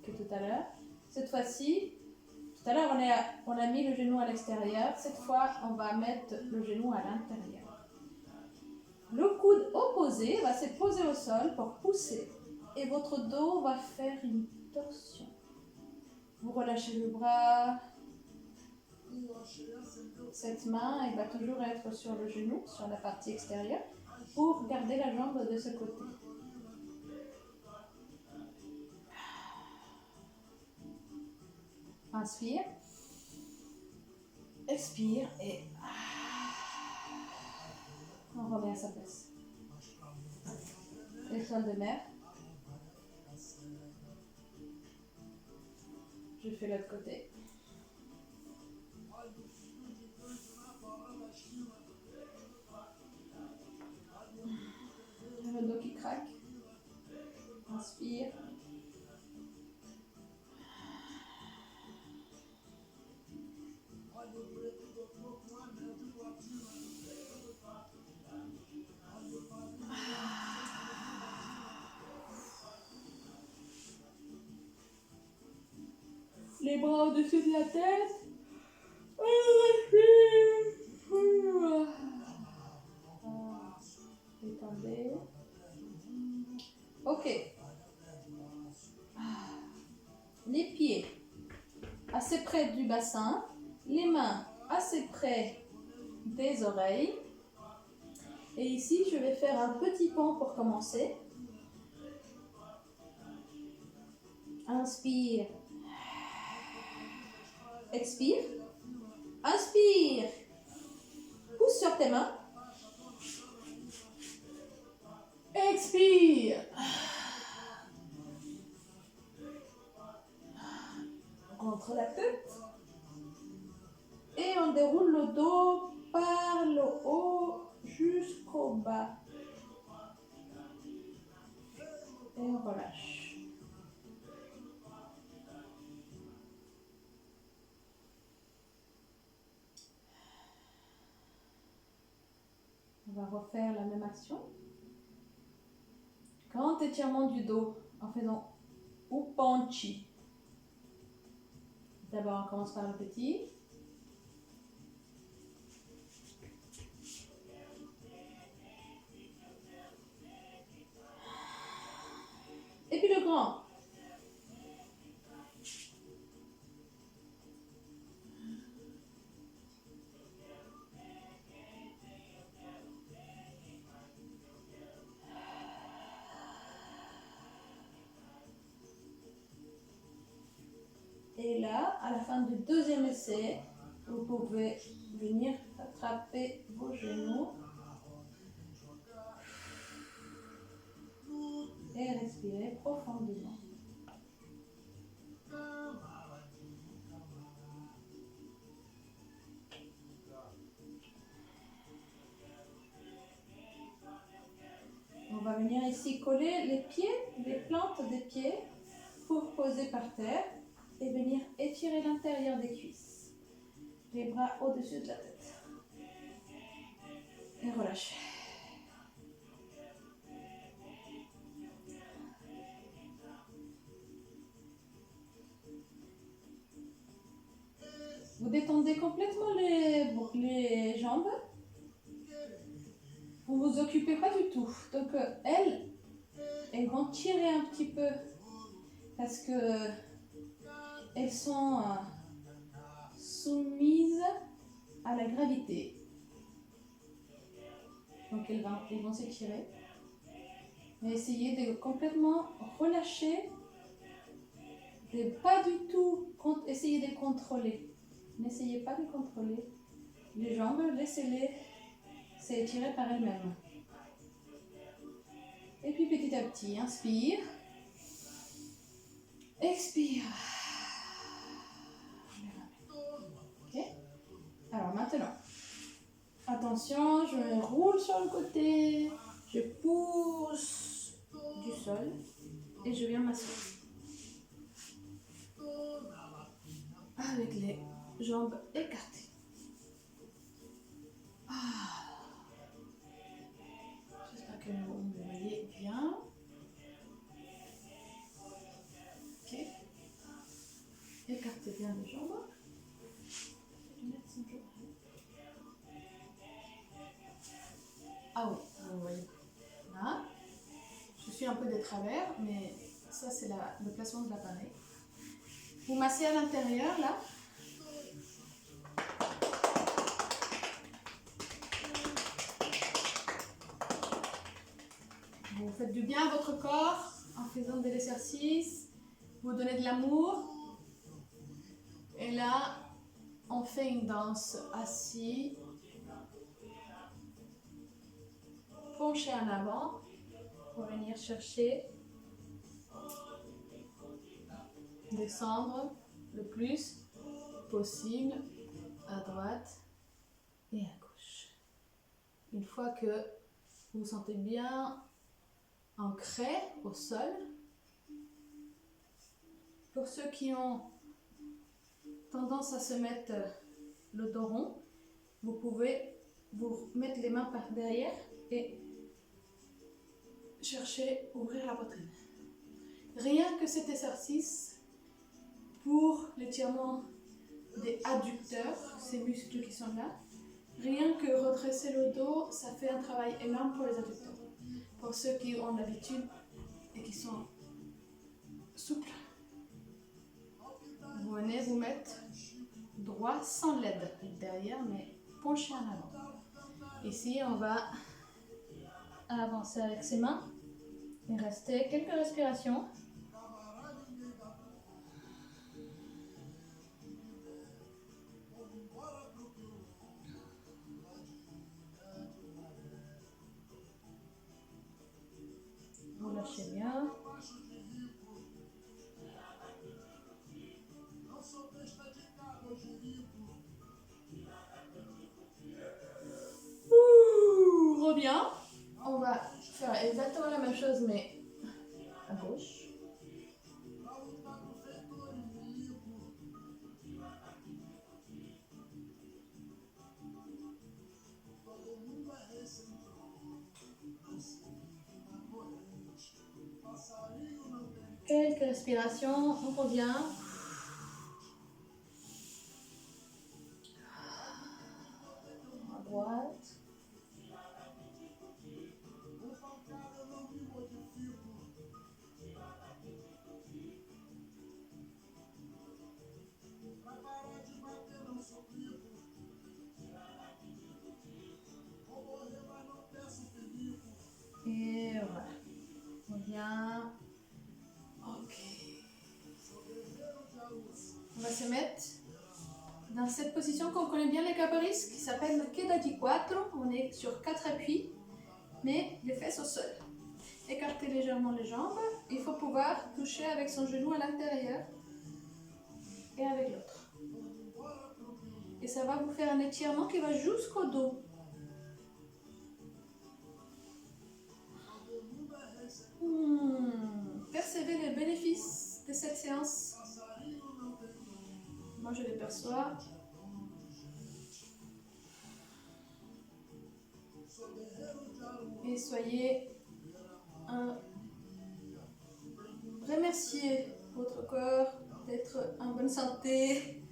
que tout à l'heure. Cette fois-ci, tout à l'heure on a mis le genou à l'extérieur. Cette fois, on va mettre le genou à l'intérieur. Le coude opposé va se poser au sol pour pousser. Et votre dos va faire une torsion. Vous relâchez le bras. Cette main, elle va toujours être sur le genou, sur la partie extérieure, pour garder la jambe de ce côté. Inspire. Expire et on revient à sa place. Étoile de mer. Je fais l'autre côté. Le dos qui craque. Inspire. Les bras au-dessus de la tête. Détendez. Ok. Les pieds assez près du bassin. Les mains assez près des oreilles. Et ici, je vais faire un petit pont pour commencer. Inspire. Expire. Inspire. Pousse sur tes mains. Expire. Entre la tête. Et on déroule le dos par le haut jusqu'au bas. Et on relâche. On va refaire la même action. Grand étirement du dos en faisant Upanchi. D'abord, on commence par le petit. Et puis le grand. Et là, à la fin du deuxième essai, vous pouvez venir attraper vos genoux et respirer profondément. On va venir ici coller les pieds, les plantes des pieds pour poser par terre et venir étirer l'intérieur des cuisses. Les bras au-dessus de la tête. Et relâchez. Vous détendez complètement les jambes. Vous ne vous occupez pas du tout. Donc elles vont tirer un petit peu parce que elles sont soumises à la gravité. Donc elles vont s'étirer. Mais essayez de complètement relâcher, de pas du tout essayer de contrôler. N'essayez pas de contrôler les jambes, laissez-les s'étirer par elles-mêmes. Et puis petit à petit, inspire, expire. Ok. Alors maintenant, attention, je me roule sur le côté, je pousse du sol et je viens m'asseoir. Avec les jambes écartées. J'espère que vous me voyez bien. Ok. Écartez bien les jambes. Ah oui, vous voyez. Là. Je suis un peu de travers, mais ça c'est le placement de l'appareil. Vous massez à l'intérieur là. Vous faites du bien à votre corps en faisant de l'exercice. Vous donnez de l'amour. Et là, on fait une danse assis. Penché en avant pour venir chercher. Descendre le plus possible à droite et à gauche. Une fois que vous vous sentez bien ancré au sol, pour ceux qui ont tendance à se mettre le dos rond, vous pouvez vous mettre les mains par derrière et chercher à ouvrir la poitrine. Rien que cet exercice pour l'étirement des adducteurs, ces muscles qui sont là, rien que redresser le dos, ça fait un travail énorme pour les adducteurs. Pour ceux qui ont l'habitude et qui sont souples, vous venez vous mettre droit sans l'aide derrière, mais penché en avant. Ici, on va avancer avec ses mains et rester quelques respirations. Vous lâchez bien. Reviens. On va faire exactement la même chose, mais à gauche. Quelques respirations, on revient. À droite. Et voilà. On revient. Ok. cette position qu'on connaît bien les cabaris, qui s'appelle le Queda di Quattro. On est sur 4 appuis, mais les fesses au sol. Écartez légèrement les jambes. Il faut pouvoir toucher avec son genou à l'intérieur et avec l'autre. Et ça va vous faire un étirement qui va jusqu'au dos. Percevez les bénéfices de cette séance. Moi, je les perçois. Et soyez remerciez votre corps d'être en bonne santé.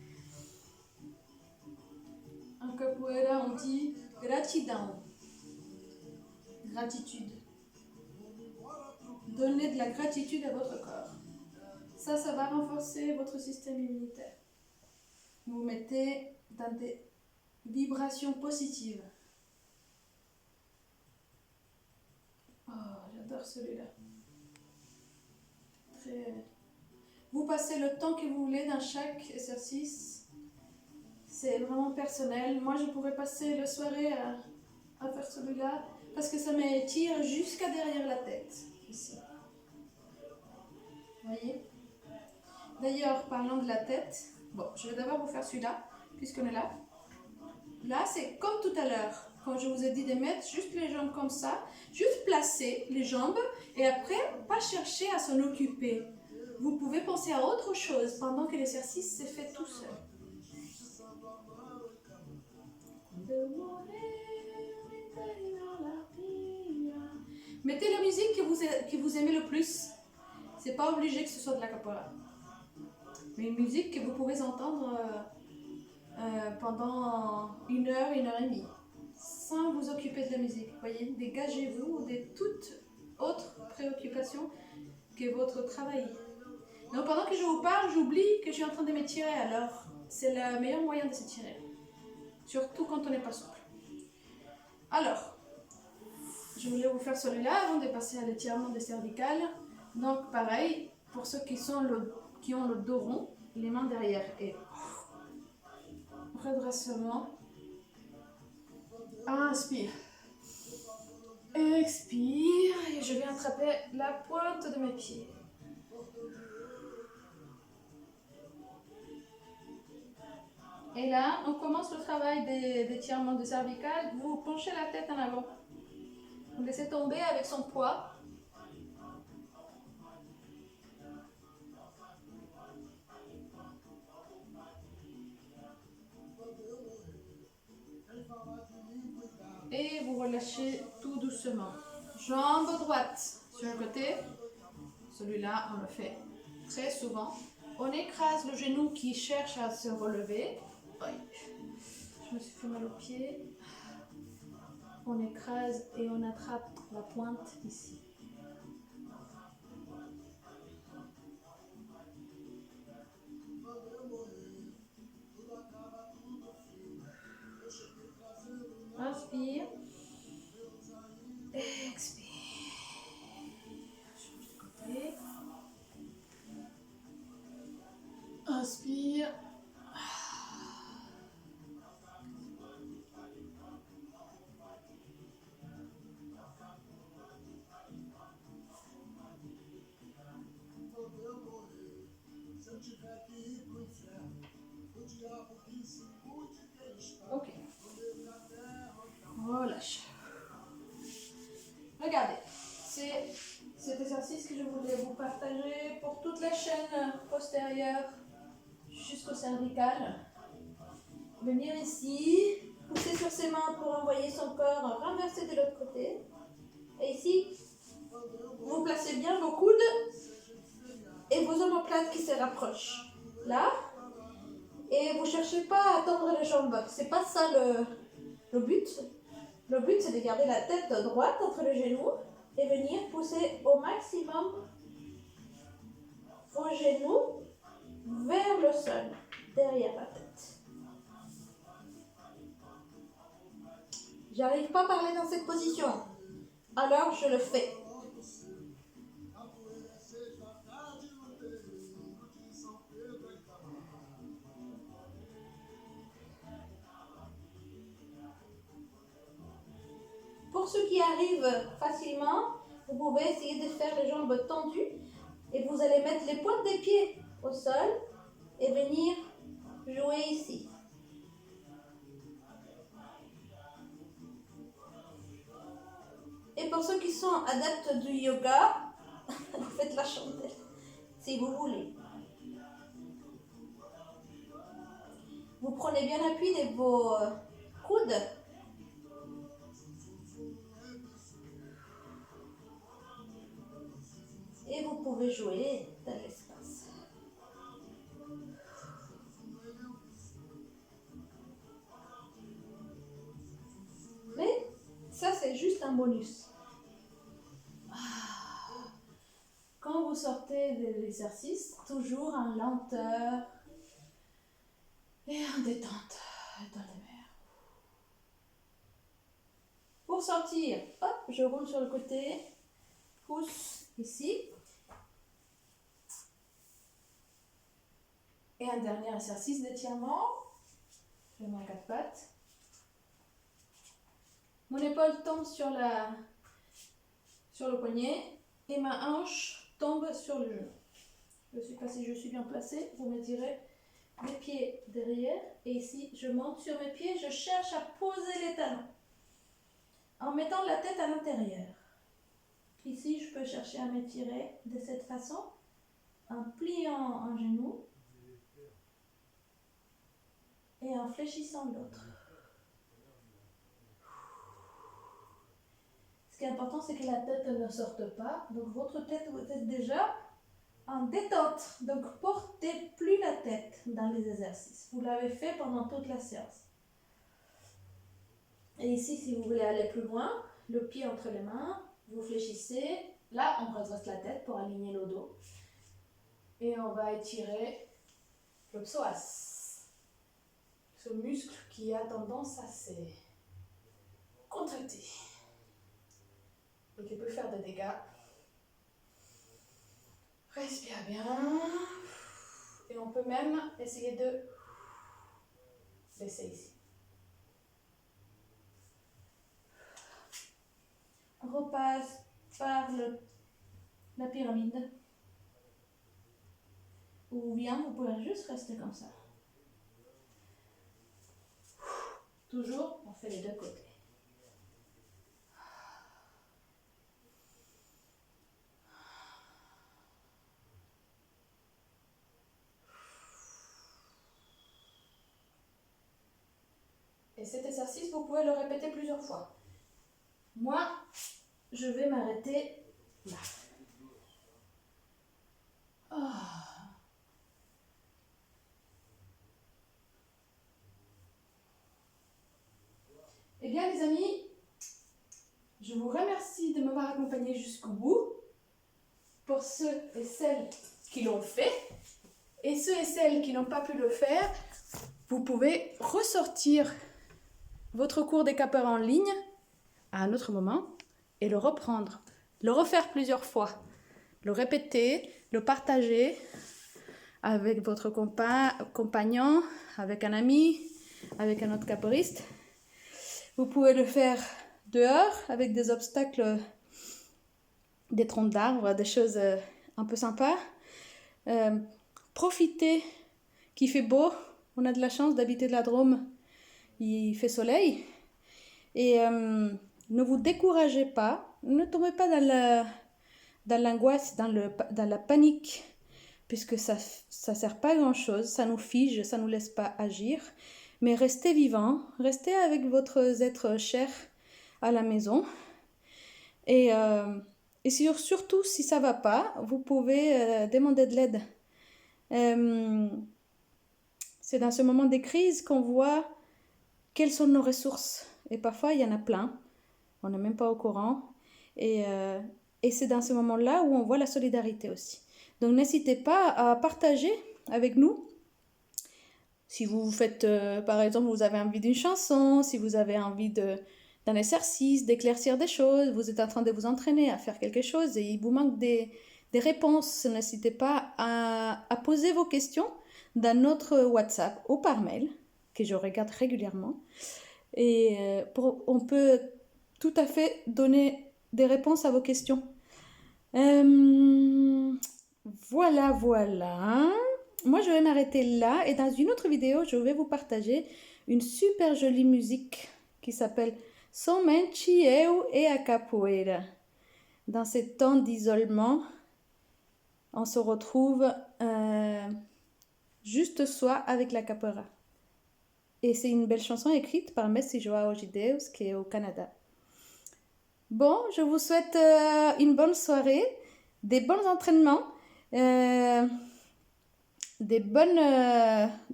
En capoeira, on dit gratidão. Gratitude. Donnez de la gratitude à votre corps. Ça va renforcer votre système immunitaire. Vous mettez dans des vibrations positives. Oh, j'adore celui-là. Vous passez le temps que vous voulez dans chaque exercice. C'est vraiment personnel. Moi, je pourrais passer la soirée à faire celui-là parce que ça m'étire jusqu'à derrière la tête. Ici. Vous voyez? D'ailleurs, parlant de la tête, bon, je vais d'abord vous faire celui-là, puisqu'on est là. Là, c'est comme tout à l'heure, quand je vous ai dit de mettre juste les jambes comme ça, juste placer les jambes, et après, pas chercher à s'en occuper. Vous pouvez penser à autre chose pendant que l'exercice s'est fait tout seul. Mettez la musique que vous aimez le plus. C'est pas obligé que ce soit de la capoeira. Mais une musique que vous pouvez entendre pendant 1 heure, 1 heure et demie. Sans vous occuper de la musique. Voyez, dégagez-vous de toute autre préoccupation que votre travail. Donc pendant que je vous parle, j'oublie que je suis en train de m'étirer. Alors, c'est le meilleur moyen de s'étirer. Surtout quand on n'est pas souple. Alors, je voulais vous faire celui-là avant de passer à l'étirement des cervicales. Donc pareil, pour ceux qui ont le dos rond, les mains derrière et redressement. Inspire. Expire et je vais attraper la pointe de mes pieds. Et là, on commence le travail d'étirement des cervicales. Vous penchez la tête en avant. Vous laissez tomber avec son poids. Et vous relâchez tout doucement. Jambe droite sur le côté. Celui-là, on le fait très souvent. On écrase le genou qui cherche à se relever. Je me suis fait mal au pied. On écrase et on attrape la pointe ici. Inspire. Expire. Change de côté. Inspire. Ok. Relâche. Regardez, c'est cet exercice que je voulais vous partager pour toute la chaîne postérieure jusqu'au cervical. Venir ici, pousser sur ses mains pour envoyer son corps renverser de l'autre côté. Et ici, vous placez bien vos coudes et vos omoplates qui se rapprochent. Là, et vous ne cherchez pas à tendre les jambes. C'est pas ça le but. Le but, c'est de garder la tête droite entre les genoux et venir pousser au maximum vos genoux vers le sol, derrière la tête. J'arrive pas à parler dans cette position, alors je le fais. pour ceux qui arrivent facilement, vous pouvez essayer de faire les jambes tendues et vous allez mettre les pointes des pieds au sol et venir jouer ici. Et pour ceux qui sont adeptes du yoga, faites la chandelle, si vous voulez. Vous prenez bien appui de vos coudes. Et vous pouvez jouer dans l'espace. Mais ça, c'est juste un bonus. Quand vous sortez de l'exercice, toujours en lenteur et en détente dans les mers. Pour sortir, hop, je roule sur le côté, pousse ici. Et un dernier exercice d'étirement. Je mets en 4 pattes. Mon épaule tombe sur le poignet et ma hanche tombe sur le genou. Je ne sais pas si je suis bien placée. Vous me direz les pieds derrière. Et ici, je monte sur mes pieds. Je cherche à poser les talons en mettant la tête à l'intérieur. Ici, je peux chercher à m'étirer de cette façon en pliant un genou et en fléchissant l'autre. Ce qui est important, c'est que la tête ne sorte pas. Donc, votre tête, vous êtes déjà en détente. Donc, portez plus la tête dans les exercices. Vous l'avez fait pendant toute la séance. Et ici, si vous voulez aller plus loin, le pied entre les mains, vous fléchissez. Là, on redresse la tête pour aligner le dos. Et on va étirer le psoas. Ce muscle qui a tendance à se contracter et qui peut faire des dégâts. Respire bien. Et on peut même essayer de baisser ici. On repasse par la pyramide. Ou bien vous pouvez juste rester comme ça. Toujours, on fait les deux côtés. Et cet exercice, vous pouvez le répéter plusieurs fois. Moi, je vais m'arrêter là. Oh. Eh bien, les amis, je vous remercie de m'avoir accompagné jusqu'au bout. Pour ceux et celles qui l'ont fait, et ceux et celles qui n'ont pas pu le faire, vous pouvez ressortir votre cours des capeurs en ligne à un autre moment et le reprendre, le refaire plusieurs fois, le répéter, le partager avec votre compagnon, avec un ami, avec un autre caporiste. Vous pouvez le faire dehors avec des obstacles, des troncs d'arbres, des choses un peu sympas. Profitez qu'il fait beau. On a de la chance d'habiter de la Drôme. Il fait soleil. Et ne vous découragez pas. Ne tombez pas dans l'angoisse, dans la panique, puisque ça ne sert pas à grand-chose. Ça nous fige, ça ne nous laisse pas agir. Mais restez vivant. Restez avec votre être cher à la maison. Et surtout, si ça ne va pas, vous pouvez demander de l'aide. C'est dans ce moment des crises qu'on voit quelles sont nos ressources. Et parfois, il y en a plein. On n'est même pas au courant. Et c'est dans ce moment-là où on voit la solidarité aussi. Donc, n'hésitez pas à partager avec nous. Si vous faites, par exemple, vous avez envie d'une chanson, si vous avez envie d'un exercice, d'éclaircir des choses, vous êtes en train de vous entraîner à faire quelque chose et il vous manque des réponses, n'hésitez pas à poser vos questions dans notre WhatsApp ou par mail, que je regarde régulièrement. Et on peut tout à fait donner des réponses à vos questions. Voilà, voilà. Moi, je vais m'arrêter là et dans une autre vidéo, je vais vous partager une super jolie musique qui s'appelle Somente eu e a capoeira. Dans ces temps d'isolement, on se retrouve juste soi avec la capoeira. Et c'est une belle chanson écrite par Messi Joao Gideus qui est au Canada. Bon, je vous souhaite une bonne soirée, des bons entraînements,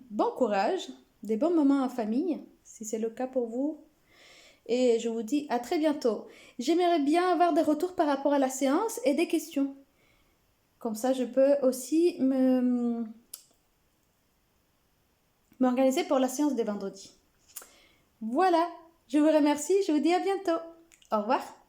bon courage, des bons moments en famille, si c'est le cas pour vous. Et je vous dis à très bientôt. J'aimerais bien avoir des retours par rapport à la séance et des questions. Comme ça, je peux aussi m'organiser pour la séance de vendredi. Voilà, je vous remercie, je vous dis à bientôt. Au revoir.